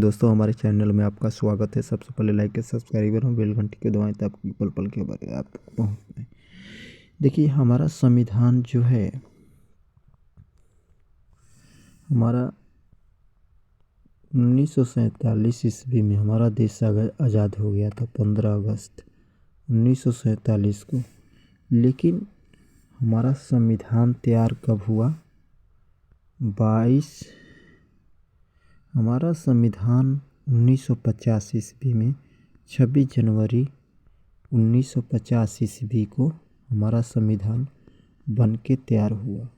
दोस्तों, हमारे चैनल में आपका स्वागत है। सबसे पहले लाइक सब्सक्राइबर और बेल घंटी को दबाएं ताकि पल पल के बारे आप तक पहुँच पाए। देखिए, हमारा संविधान जो है, हमारा 1947 ईस्वी में हमारा देश आज़ाद हो गया था 15 अगस्त 1947 को। लेकिन हमारा संविधान तैयार कब हुआ? हमारा संविधान 1950 ईस्वी में 26 जनवरी 1950 ईस्वी को हमारा संविधान बन के तैयार हुआ।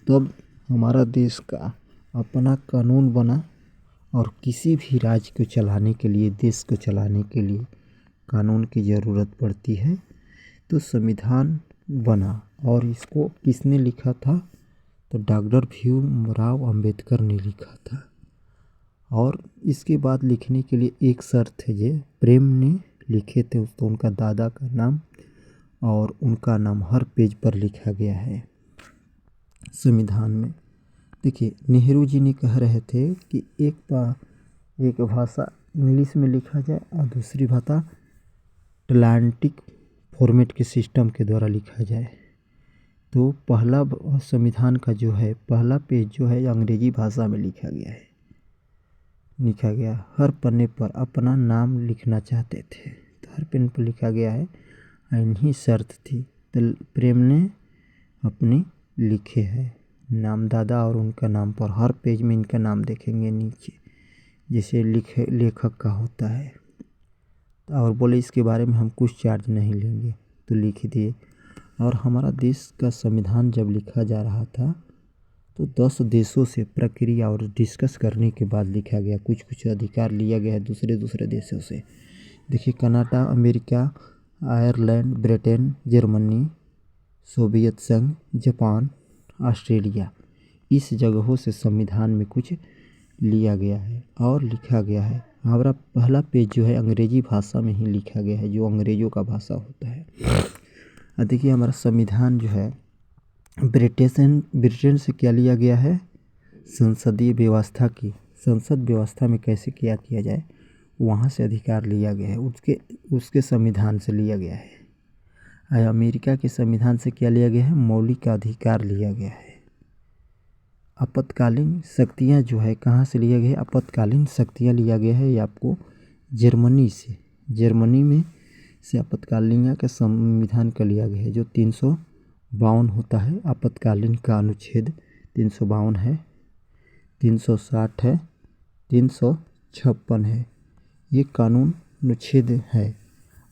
तब हमारा देश का अपना कानून बना और किसी भी राज्य को चलाने के लिए, देश को चलाने के लिए कानून की ज़रूरत पड़ती है। तो संविधान बना और इसको किसने लिखा था? तो डॉक्टर भीमराव अंबेडकर ने लिखा था। और इसके बाद लिखने के लिए एक शर्त है, ये प्रेम ने लिखे थे। तो उनका दादा का नाम और उनका नाम हर पेज पर लिखा गया है संविधान में। देखिए, नेहरू जी ने कह रहे थे कि एक भाषा इंग्लिश में लिखा जाए और दूसरी भाषा अटलांटिक फॉर्मेट के सिस्टम के द्वारा लिखा जाए। तो पहला संविधान का जो है पहला पेज जो है अंग्रेजी भाषा में लिखा गया। हर पन्ने पर अपना नाम लिखना चाहते थे तो हर पेन पर लिखा गया है। इन्हीं शर्त थी तो प्रेम ने अपनी लिखे है नाम दादा और उनका नाम पर हर पेज में इनका नाम देखेंगे नीचे, जैसे लेखक का होता है। और बोले इसके बारे में हम कुछ चार्ज नहीं लेंगे, तो लिख दिए। और हमारा देश का संविधान जब लिखा जा रहा था तो 10 देशों से प्रक्रिया और डिस्कस करने के बाद लिखा गया। कुछ अधिकार लिया गया है दूसरे देशों से। देखिए, Canada, America, Ireland, Britain, Germany, Soviet संघ, जापान, ऑस्ट्रेलिया, इस जगहों से संविधान में कुछ लिया गया है और लिखा गया है। हमारा पहला पेज जो है अंग्रेजी भाषा में ही लिखा गया है, जो अंग्रेज़ों का भाषा होता है। देखिए, हमारा संविधान जो है ब्रिटेन से क्या लिया गया है? संसदीय व्यवस्था की संसद व्यवस्था में कैसे क्या किया जाए, वहाँ से अधिकार लिया गया है। उसके संविधान से लिया गया है। अमेरिका के संविधान से क्या लिया गया है? मौलिक अधिकार लिया गया है। आपातकालीन शक्तियाँ जो है कहाँ से लिया गया है? आपातकालीन शक्तियाँ लिया गया है ये आपको जर्मनी में से आपातकालीन का संविधान का लिया गया है, जो 352 होता है। आपातकालीन का अनुच्छेद 352 है, 360 है, 356 है। ये कानून अनुच्छेद है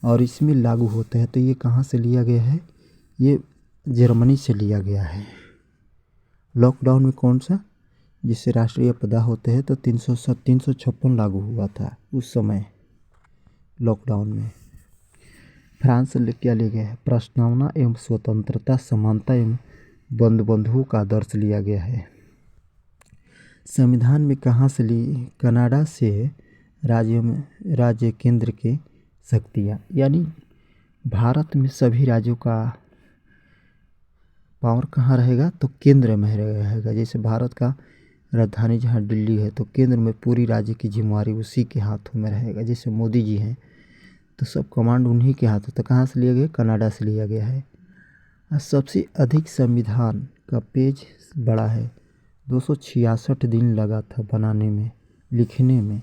और इसमें लागू होता है। तो ये कहाँ से लिया गया है? ये जर्मनी से लिया गया है। लॉकडाउन में कौन सा, जिससे राष्ट्रीय आपदा होते हैं, तो 356 लागू हुआ था उस समय लॉकडाउन में। फ्रांस से क्या ले गया है? प्रस्तावना एवं स्वतंत्रता, समानता एवं बंधुओं का आदर्श लिया गया है। संविधान में कहाँ से ली? कनाडा से राज्य केंद्र के शक्तियाँ, यानी भारत में सभी राज्यों का पावर कहाँ रहेगा? तो केंद्र में रहेगा। जैसे भारत का राजधानी जहाँ दिल्ली है, तो केंद्र में पूरी राज्य की जिम्मेवारी उसी के हाथों में रहेगा। जैसे मोदी जी हैं तो सब कमांड उन्हीं के हाथ है। तो कहाँ से लिया गया? कनाडा से लिया गया है। और सबसे अधिक संविधान का पेज बड़ा है, 266 दिन लगा था बनाने में, लिखने में।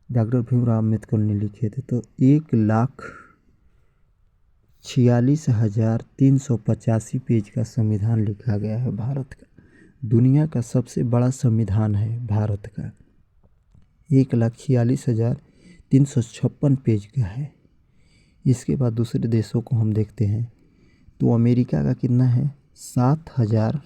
डॉक्टर भीमराव अम्बेडकर ने लिखे थे। तो 1,46,385 पेज का संविधान लिखा गया है भारत का। दुनिया का सबसे बड़ा संविधान है भारत का, 1,46,356 पेज का है। इसके बाद दूसरे देशों को हम देखते हैं तो अमेरिका का कितना है? 7,000।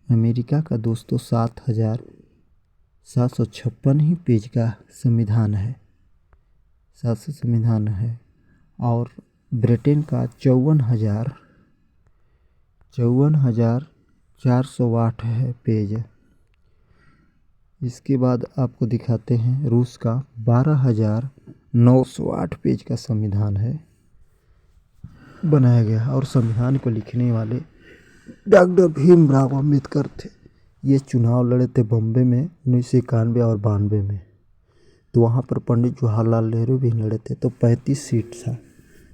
अमेरिका का दोस्तों 7,756 ही पेज का संविधान है, 700 संविधान है। और ब्रिटेन का 54,408 है पेज। इसके बाद आपको दिखाते हैं रूस का 12,908 पेज का संविधान है, बनाया गया। और संविधान को लिखने वाले डॉक्टर भीमराव अम्बेडकर थे। ये चुनाव लड़े थे बॉम्बे में 1991 और 92 में। तो वहाँ पर पंडित जवाहरलाल नेहरू भी लड़े थे। तो 35 सीट था।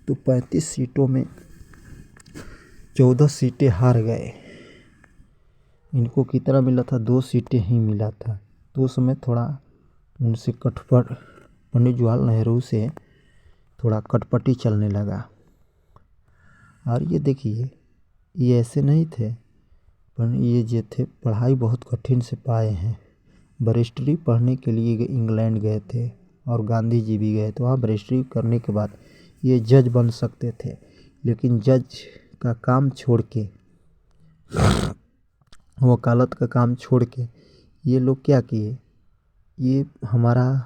तो 35 सीटों में 14 सीटें हार गए। इनको कितना मिला था? 2 सीटें ही मिला था। तो उस समय थोड़ा उनसे कटपट पंडित जवाहरलाल नेहरू से थोड़ा कटपटी चलने लगा। और ये देखिए, ये ऐसे नहीं थे, पर ये जो थे पढ़ाई बहुत कठिन से पाए हैं। बैरिस्ट्री पढ़ने के लिए इंग्लैंड गए थे और गांधी जी भी गए। तो वहाँ बैरिस्ट्री करने के बाद ये जज बन सकते थे, लेकिन जज का काम छोड़ के, वकालत का काम छोड़ के ये लोग क्या किए? ये हमारा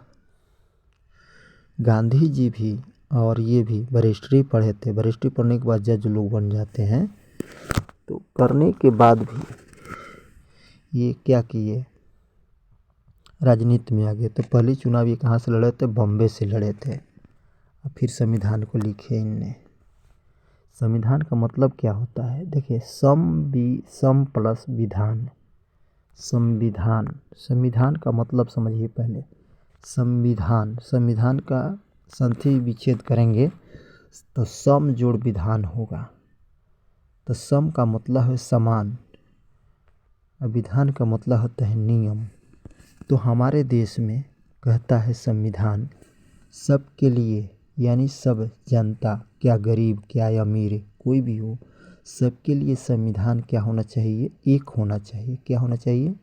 गांधी जी भी और ये भी बैरिस्ट्री पढ़े थे। बैरिस्ट्री पढ़ने के बाद जज लोग बन जाते हैं। तो करने के बाद भी ये क्या किए? राजनीति में आ गए। तो पहले चुनाव ये कहाँ से लड़े थे? बॉम्बे से लड़े थे। और फिर संविधान को लिखे इनने। संविधान का मतलब क्या होता है? देखिए, सम प्लस विधान। संविधान का मतलब समझिए पहले। संविधान का संधि विच्छेद करेंगे तो सम जोड़ विधान होगा। तो सम का मतलब है समान, और विधान का मतलब होता है नियम। तो हमारे देश में कहता है संविधान सबके लिए, यानी सब जनता, क्या गरीब क्या अमीर कोई भी हो, सबके लिए संविधान क्या होना चाहिए? एक होना चाहिए। क्या होना चाहिए?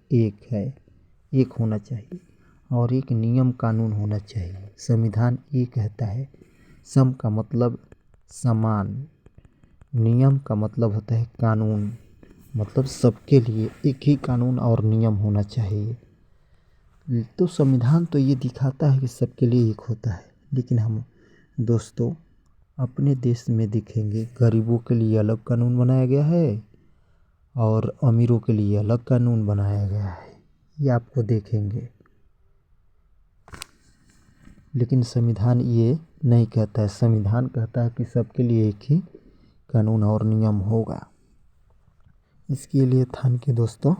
एक होना चाहिए। और एक नियम कानून होना चाहिए। संविधान ये कहता है। सम का मतलब समान, नियम का मतलब होता है कानून, मतलब सबके लिए एक ही कानून और नियम होना चाहिए। तो संविधान तो ये दिखाता है कि सबके लिए एक होता है, लेकिन हम दोस्तों अपने देश में देखेंगे गरीबों के लिए अलग कानून बनाया गया है और अमीरों के लिए अलग कानून बनाया गया है। ये आपको देखेंगे। लेकिन संविधान ये नहीं कहता है। संविधान कहता है कि सबके लिए एक ही कानून और नियम होगा। इसके लिए थैंक यू दोस्तों।